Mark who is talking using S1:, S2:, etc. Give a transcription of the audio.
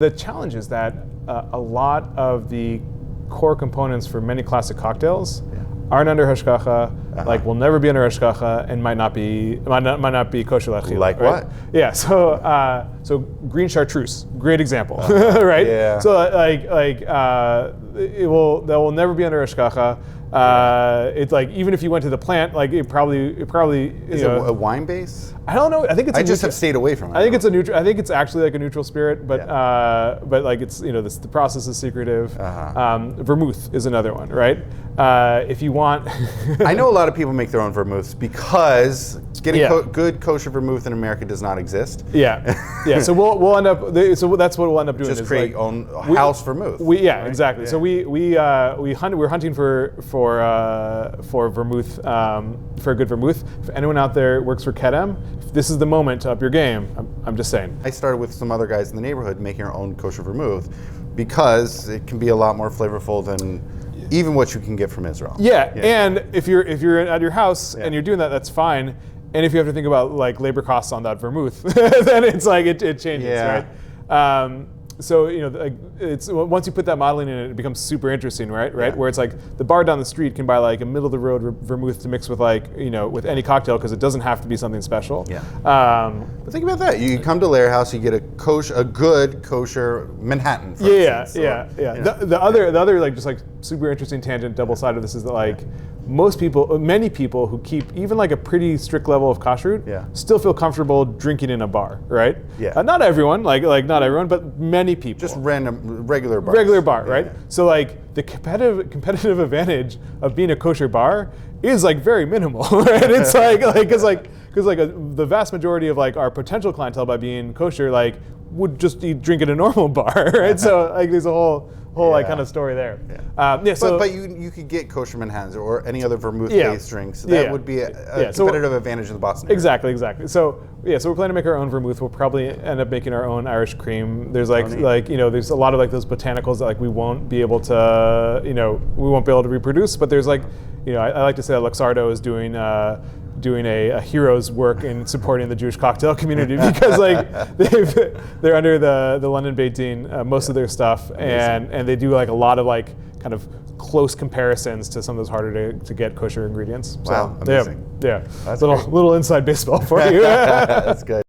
S1: The challenge is that a lot of the core components for many classic cocktails aren't under hashgacha, like will never be under hashgacha, and might not be kosher l'achila.
S2: Like
S1: right?
S2: what?
S1: Yeah, so green chartreuse, great example, right?
S2: Yeah.
S1: So that will never be under hashgacha. It's like even if you went to the plant, like it probably
S2: is it a wine base?
S1: I don't know. I think it's.
S2: I just have stayed away from it.
S1: I think it's a neutral. I think it's actually like a neutral spirit, but like it's the process is secretive. Vermouth is another one, right? If you want,
S2: I know a lot of people make their own vermouths because getting good kosher vermouth in America does not exist.
S1: Yeah. So we'll end up. So that's what we'll end up doing.
S2: Just
S1: is
S2: create
S1: like,
S2: own house vermouth.
S1: Exactly.
S2: Yeah.
S1: So we're hunting for vermouth, for a good vermouth. If anyone out there works for Kedem, this is the moment to up your game. I'm just saying.
S2: I started with some other guys in the neighborhood making our own kosher vermouth because it can be a lot more flavorful than even what you can get from Israel.
S1: Yeah. And if you're at your house and you're doing that, that's fine. And if you have to think about like labor costs on that vermouth, then it's like it changes, right? So it's once you put that modeling in, it becomes super interesting, right?
S2: Yeah.
S1: Where it's like the bar down the street can buy like a middle of the road vermouth to mix with with any cocktail because it doesn't have to be something special.
S2: Yeah. But think about that. You come to Lehrhaus, you get a good kosher Manhattan. For instance,
S1: The other like just like super interesting tangent double side of this is that like many people who keep even like a pretty strict level of kashrut still feel comfortable drinking in a bar, right?
S2: Yeah.
S1: Not everyone, like not everyone, but many people.
S2: Just regular bars.
S1: Regular bar, right? So like the competitive advantage of being a kosher bar is like very minimal, right? It's because the vast majority of like our potential clientele by being kosher like would just drink at a normal bar, right? So like there's a whole like kind of story there.
S2: But you could get kosher Manhattans or any other vermouth-based drinks. That would be a competitive advantage in the Boston area.
S1: Exactly. So we're planning to make our own vermouth. We'll probably end up making our own Irish cream. There's there's a lot of like those botanicals that like we won't be able to reproduce. But there's like I like to say that Luxardo is doing a hero's work in supporting the Jewish cocktail community because like they're under the London Beit Din, most of their stuff, and they do like a lot of like kind of close comparisons to some of those harder to get kosher ingredients.
S2: Wow, amazing.
S1: Yeah.
S2: That's
S1: little inside baseball for you.
S2: That's good.